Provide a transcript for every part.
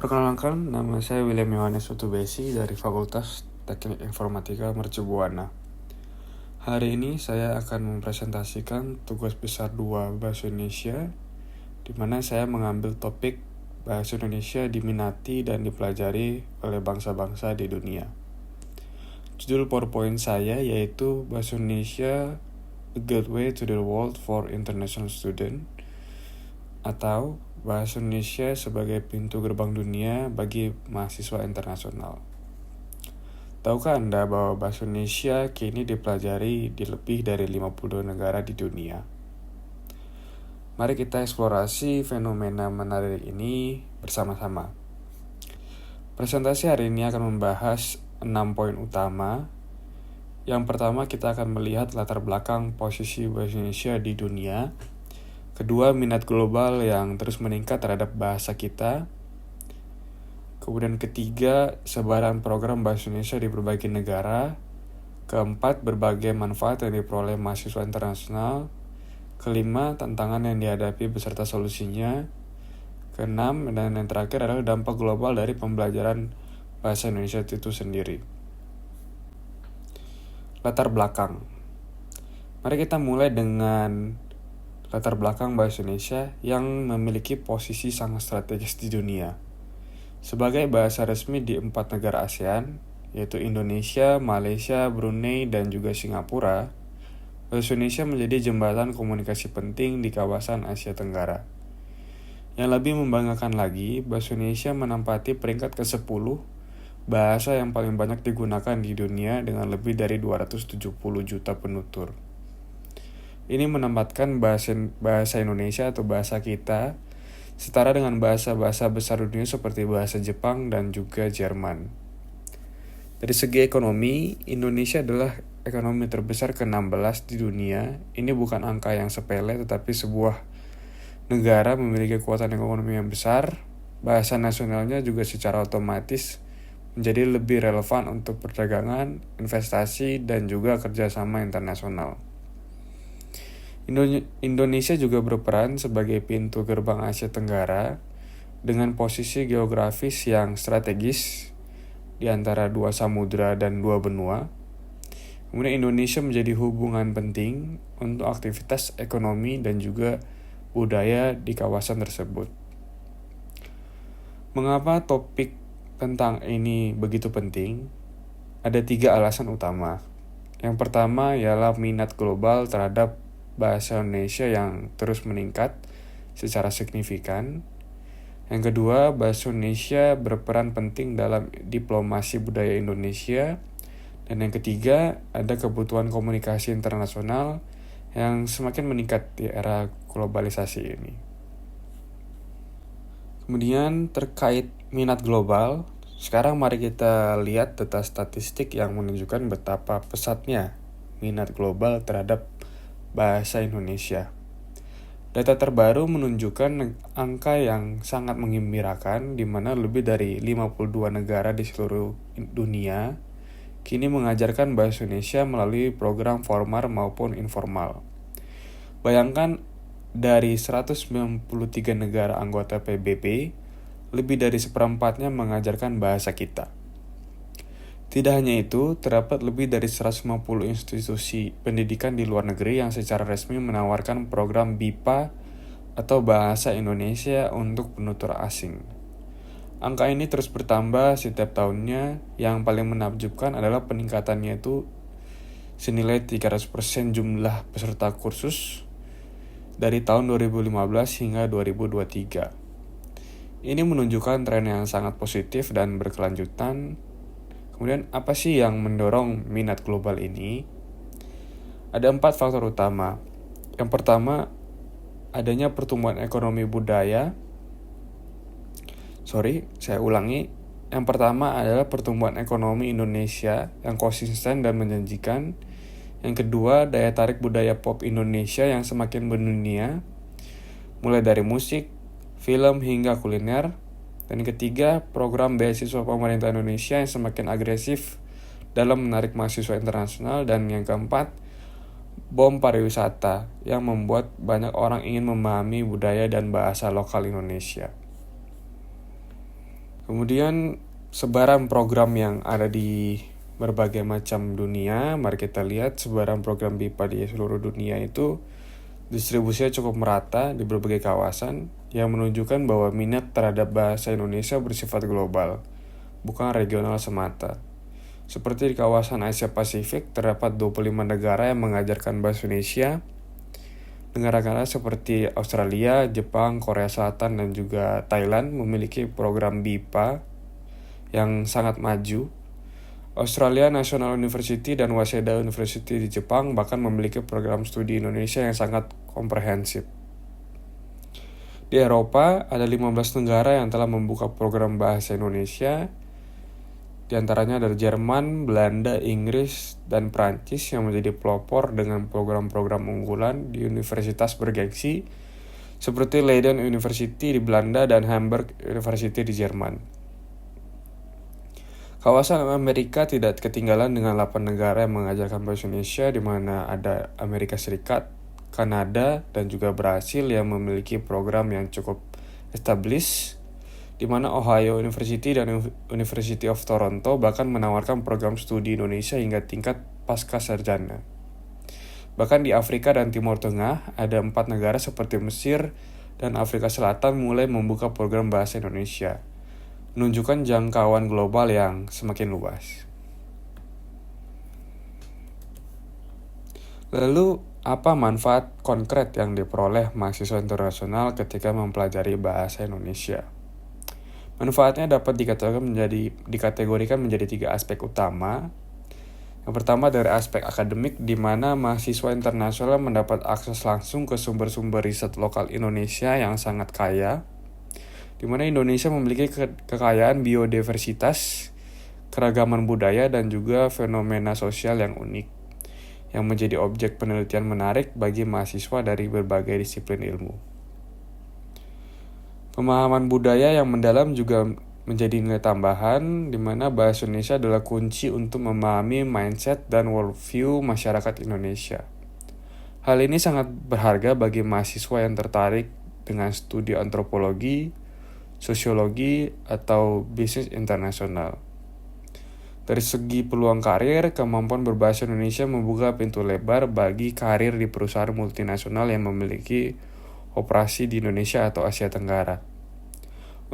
Perkenalkan, nama saya William Yohanes Utubesi dari Fakultas Teknik Informatika Mercu Buana. Hari ini saya akan mempresentasikan tugas besar 2 Bahasa Indonesia, di mana saya mengambil topik Bahasa Indonesia diminati dan dipelajari oleh bangsa-bangsa di dunia. Judul PowerPoint saya yaitu Bahasa Indonesia A Gateway to the World for International Student, atau Bahasa Indonesia sebagai pintu gerbang dunia bagi mahasiswa internasional. Tahukah Anda bahwa bahasa Indonesia kini dipelajari di lebih dari 52 negara di dunia? Mari kita eksplorasi fenomena menarik ini bersama-sama. Presentasi hari ini akan membahas 6 poin utama. Yang pertama, kita akan melihat latar belakang posisi bahasa Indonesia di dunia. Kedua, minat global yang terus meningkat terhadap bahasa kita. Kemudian ketiga, sebaran program bahasa Indonesia di berbagai negara. Keempat, berbagai manfaat yang diperoleh mahasiswa internasional. Kelima, tantangan yang dihadapi beserta solusinya. Keenam, dan yang terakhir adalah dampak global dari pembelajaran bahasa Indonesia itu sendiri. Latar belakang. Mari kita mulai dengan latar belakang bahasa Indonesia yang memiliki posisi sangat strategis di dunia. Sebagai bahasa resmi di 4 negara ASEAN, yaitu Indonesia, Malaysia, Brunei, dan juga Singapura, bahasa Indonesia menjadi jembatan komunikasi penting di kawasan Asia Tenggara. Yang lebih membanggakan lagi, bahasa Indonesia menempati peringkat ke-10 bahasa yang paling banyak digunakan di dunia dengan lebih dari 270 juta penutur. Ini menempatkan bahasa Indonesia atau bahasa kita setara dengan bahasa-bahasa besar dunia seperti bahasa Jepang dan juga Jerman. Dari segi ekonomi, Indonesia adalah ekonomi terbesar ke-16 di dunia. Ini bukan angka yang sepele, tetapi sebuah negara memiliki kekuatan ekonomi yang besar. Bahasa nasionalnya juga secara otomatis menjadi lebih relevan untuk perdagangan, investasi, dan juga kerjasama internasional. Indonesia juga berperan sebagai pintu gerbang Asia Tenggara dengan posisi geografis yang strategis di antara 2 samudra dan 2 benua. Kemudian Indonesia menjadi hubungan penting untuk aktivitas ekonomi dan juga budaya di kawasan tersebut. Mengapa topik tentang ini begitu penting? Ada 3 alasan utama. Yang pertama ialah minat global terhadap bahasa Indonesia yang terus meningkat secara signifikan. Yang kedua, bahasa Indonesia berperan penting dalam diplomasi budaya Indonesia. Dan yang ketiga, ada kebutuhan komunikasi internasional yang semakin meningkat di era globalisasi ini. Kemudian terkait minat global, sekarang mari kita lihat data statistik yang menunjukkan betapa pesatnya minat global terhadap bahasa Indonesia. Data terbaru menunjukkan angka yang sangat menggembirakan, di mana lebih dari 52 negara di seluruh dunia kini mengajarkan bahasa Indonesia melalui program formal maupun informal. Bayangkan, dari 193 negara anggota PBB, lebih dari seperempatnya mengajarkan bahasa kita. Tidak hanya itu, terdapat lebih dari 150 institusi pendidikan di luar negeri yang secara resmi menawarkan program BIPA atau Bahasa Indonesia untuk penutur asing. Angka ini terus bertambah setiap tahunnya. Yang paling menakjubkan adalah peningkatannya itu senilai 300% jumlah peserta kursus dari tahun 2015 hingga 2023. Ini menunjukkan tren yang sangat positif dan berkelanjutan. Kemudian apa sih yang mendorong minat global ini? Ada 4 faktor utama. Yang pertama, adanya pertumbuhan ekonomi budaya. Yang pertama adalah pertumbuhan ekonomi Indonesia yang konsisten dan menjanjikan. Yang kedua, daya tarik budaya pop Indonesia yang semakin mendunia, mulai dari musik, film hingga kuliner. Dan yang ketiga, program beasiswa pemerintah Indonesia yang semakin agresif dalam menarik mahasiswa internasional. Dan yang keempat, bom pariwisata yang membuat banyak orang ingin memahami budaya dan bahasa lokal Indonesia. Kemudian sebaran program yang ada di berbagai macam dunia. Mari kita lihat sebaran program BIPA di seluruh dunia itu distribusinya cukup merata di berbagai kawasan yang menunjukkan bahwa minat terhadap bahasa Indonesia bersifat global, bukan regional semata. Seperti di kawasan Asia Pasifik, terdapat 25 negara yang mengajarkan bahasa Indonesia. Negara-negara seperti Australia, Jepang, Korea Selatan, dan juga Thailand memiliki program BIPA yang sangat maju. Australia National University dan Waseda University di Jepang bahkan memiliki program studi Indonesia yang sangat komprehensif. Di Eropa, ada 15 negara yang telah membuka program bahasa Indonesia. Di antaranya ada Jerman, Belanda, Inggris, dan Prancis yang menjadi pelopor dengan program-program unggulan di universitas bergengsi seperti Leiden University di Belanda dan Hamburg University di Jerman. Kawasan Amerika tidak ketinggalan dengan 8 negara yang mengajarkan bahasa Indonesia, di mana ada Amerika Serikat, Kanada, dan juga Brasil yang memiliki program yang cukup established, di mana Ohio University dan University of Toronto bahkan menawarkan program studi Indonesia hingga tingkat pasca sarjana. Bahkan di Afrika dan Timur Tengah, ada 4 negara seperti Mesir dan Afrika Selatan mulai membuka program bahasa Indonesia, menunjukkan jangkauan global yang semakin luas. Lalu, apa manfaat konkret yang diperoleh mahasiswa internasional ketika mempelajari bahasa Indonesia? Manfaatnya dapat dikategorikan menjadi 3 aspek utama. Yang pertama dari aspek akademik, di mana mahasiswa internasional mendapat akses langsung ke sumber-sumber riset lokal Indonesia yang sangat kaya, di mana Indonesia memiliki kekayaan biodiversitas, keragaman budaya, dan juga fenomena sosial yang unik, yang menjadi objek penelitian menarik bagi mahasiswa dari berbagai disiplin ilmu. Pemahaman budaya yang mendalam juga menjadi nilai tambahan, di mana bahasa Indonesia adalah kunci untuk memahami mindset dan worldview masyarakat Indonesia. Hal ini sangat berharga bagi mahasiswa yang tertarik dengan studi antropologi, sosiologi, atau bisnis internasional. Dari segi peluang karir, kemampuan berbahasa Indonesia membuka pintu lebar bagi karir di perusahaan multinasional yang memiliki operasi di Indonesia atau Asia Tenggara.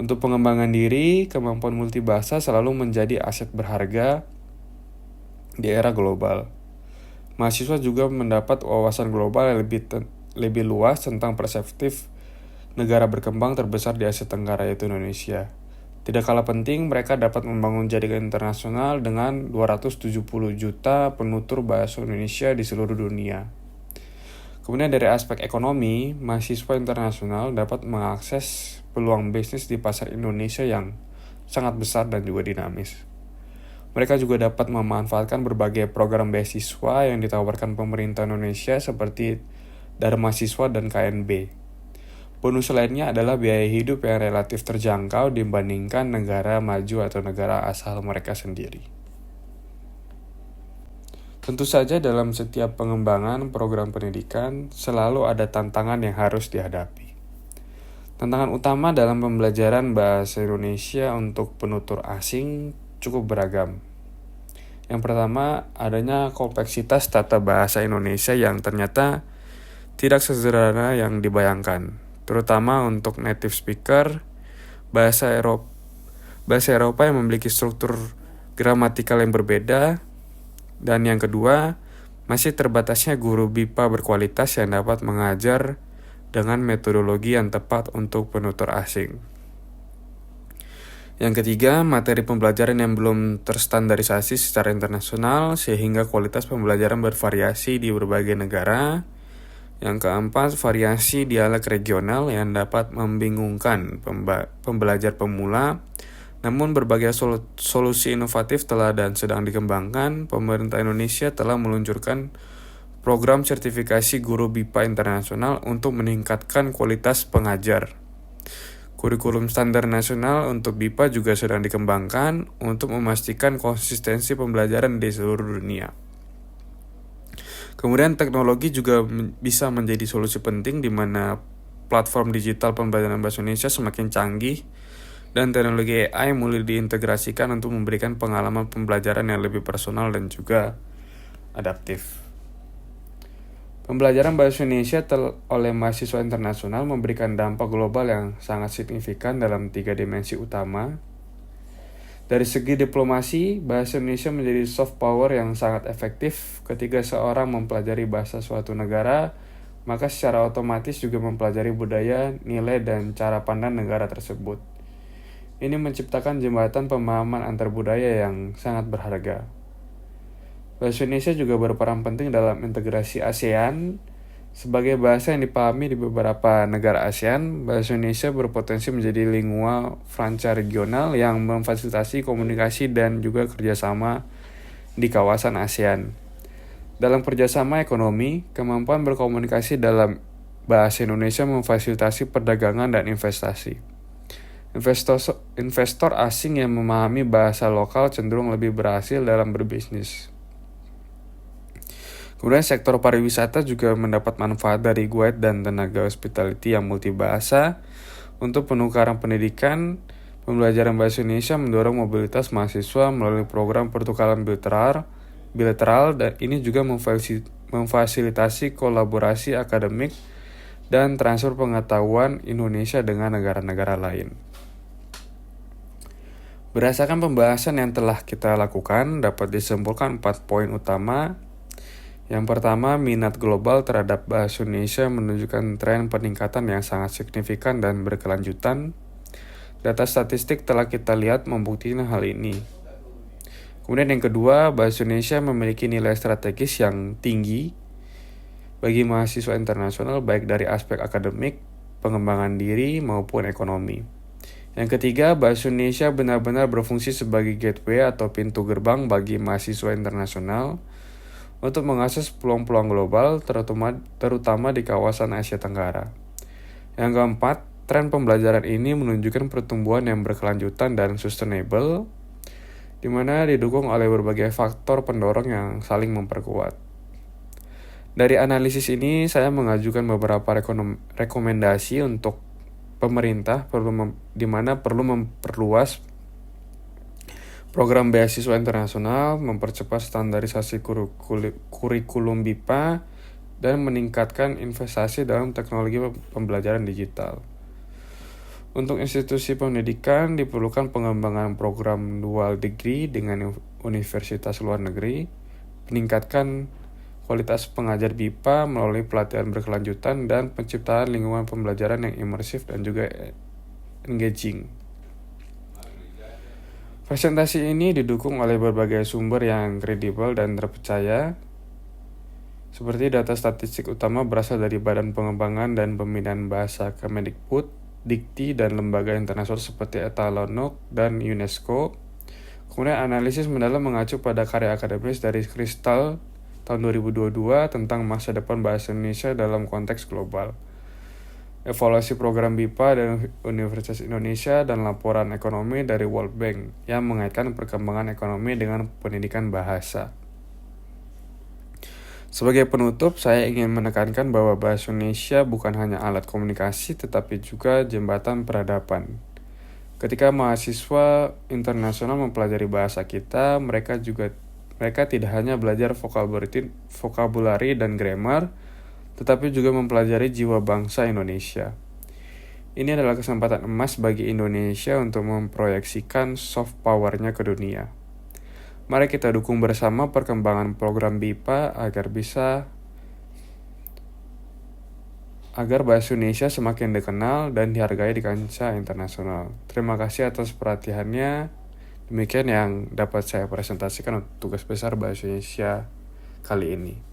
Untuk pengembangan diri, kemampuan multibahasa selalu menjadi aset berharga di era global. Mahasiswa juga mendapat wawasan global yang lebih luas tentang perspektif negara berkembang terbesar di Asia Tenggara, yaitu Indonesia. Tidak kalah penting, mereka dapat membangun jaringan internasional dengan 270 juta penutur bahasa Indonesia di seluruh dunia. Kemudian dari aspek ekonomi, mahasiswa internasional dapat mengakses peluang bisnis di pasar Indonesia yang sangat besar dan juga dinamis. Mereka juga dapat memanfaatkan berbagai program beasiswa yang ditawarkan pemerintah Indonesia seperti Dharma Siswa dan KNB. Bonus lainnya adalah biaya hidup yang relatif terjangkau dibandingkan negara maju atau negara asal mereka sendiri. Tentu saja dalam setiap pengembangan program pendidikan selalu ada tantangan yang harus dihadapi. Tantangan utama dalam pembelajaran bahasa Indonesia untuk penutur asing cukup beragam. Yang pertama, adanya kompleksitas tata bahasa Indonesia yang ternyata tidak sesederhana yang dibayangkan, terutama untuk native speaker bahasa Eropa yang memiliki struktur gramatikal yang berbeda. Dan yang kedua, masih terbatasnya guru BIPA berkualitas yang dapat mengajar dengan metodologi yang tepat untuk penutur asing. Yang ketiga, materi pembelajaran yang belum terstandarisasi secara internasional sehingga kualitas pembelajaran bervariasi di berbagai negara. Yang keempat, variasi dialek regional yang dapat membingungkan pembelajar pemula. Namun berbagai solusi inovatif telah dan sedang dikembangkan. Pemerintah Indonesia telah meluncurkan program sertifikasi guru BIPA internasional untuk meningkatkan kualitas pengajar. Kurikulum standar nasional untuk BIPA juga sedang dikembangkan untuk memastikan konsistensi pembelajaran di seluruh dunia. Kemudian teknologi juga bisa menjadi solusi penting di mana platform digital pembelajaran bahasa Indonesia semakin canggih dan teknologi AI mulai diintegrasikan untuk memberikan pengalaman pembelajaran yang lebih personal dan juga adaptif. Pembelajaran bahasa Indonesia oleh mahasiswa internasional memberikan dampak global yang sangat signifikan dalam 3 dimensi utama. Dari segi diplomasi, bahasa Indonesia menjadi soft power yang sangat efektif ketika seorang mempelajari bahasa suatu negara, maka secara otomatis juga mempelajari budaya, nilai, dan cara pandang negara tersebut. Ini menciptakan jembatan pemahaman antar budaya yang sangat berharga. Bahasa Indonesia juga berperan penting dalam integrasi ASEAN. Sebagai bahasa yang dipahami di beberapa negara ASEAN, bahasa Indonesia berpotensi menjadi lingua franca regional yang memfasilitasi komunikasi dan juga kerjasama di kawasan ASEAN. Dalam kerjasama ekonomi, kemampuan berkomunikasi dalam bahasa Indonesia memfasilitasi perdagangan dan investasi. Investor asing yang memahami bahasa lokal cenderung lebih berhasil dalam berbisnis. Kemudian sektor pariwisata juga mendapat manfaat dari guide dan tenaga hospitality yang multibahasa. Untuk penukaran pendidikan, pembelajaran bahasa Indonesia mendorong mobilitas mahasiswa melalui program pertukaran bilateral dan ini juga memfasilitasi kolaborasi akademik dan transfer pengetahuan Indonesia dengan negara-negara lain. Berdasarkan pembahasan yang telah kita lakukan, dapat disimpulkan 4 poin utama. Yang pertama, minat global terhadap bahasa Indonesia menunjukkan tren peningkatan yang sangat signifikan dan berkelanjutan. Data statistik telah kita lihat membuktikan hal ini. Kemudian yang kedua, bahasa Indonesia memiliki nilai strategis yang tinggi bagi mahasiswa internasional baik dari aspek akademik, pengembangan diri, maupun ekonomi. Yang ketiga, bahasa Indonesia benar-benar berfungsi sebagai gateway atau pintu gerbang bagi mahasiswa internasional untuk mengakses peluang-peluang global, terutama di kawasan Asia Tenggara. Yang keempat, tren pembelajaran ini menunjukkan pertumbuhan yang berkelanjutan dan sustainable, di mana didukung oleh berbagai faktor pendorong yang saling memperkuat. Dari analisis ini, saya mengajukan beberapa rekomendasi untuk pemerintah, di mana perlu memperluas program beasiswa internasional, mempercepat standarisasi kurikulum BIPA, dan meningkatkan investasi dalam teknologi pembelajaran digital. Untuk institusi pendidikan, diperlukan pengembangan program dual degree dengan universitas luar negeri, meningkatkan kualitas pengajar BIPA melalui pelatihan berkelanjutan, dan penciptaan lingkungan pembelajaran yang imersif dan juga engaging. Presentasi ini didukung oleh berbagai sumber yang kredibel dan terpercaya, seperti data statistik utama berasal dari Badan Pengembangan dan Pembinaan Bahasa Kemendikbud, Dikti, dan lembaga internasional seperti Etalonok dan UNESCO. Kemudian analisis mendalam mengacu pada karya akademis dari Crystal tahun 2022 tentang masa depan bahasa Indonesia dalam konteks global. Evaluasi program BIPA dan Universitas Indonesia dan laporan ekonomi dari World Bank yang mengaitkan perkembangan ekonomi dengan pendidikan bahasa. Sebagai penutup, saya ingin menekankan bahwa bahasa Indonesia bukan hanya alat komunikasi tetapi juga jembatan peradaban. Ketika mahasiswa internasional mempelajari bahasa kita, mereka tidak hanya belajar vokabulari dan grammar, tetapi juga mempelajari jiwa bangsa Indonesia. Ini adalah kesempatan emas bagi Indonesia untuk memproyeksikan soft power-nya ke dunia. Mari kita dukung bersama perkembangan program BIPA agar bahasa Indonesia semakin dikenal dan dihargai di kancah internasional. Terima kasih atas perhatiannya. Demikian yang dapat saya presentasikan untuk tugas besar bahasa Indonesia kali ini.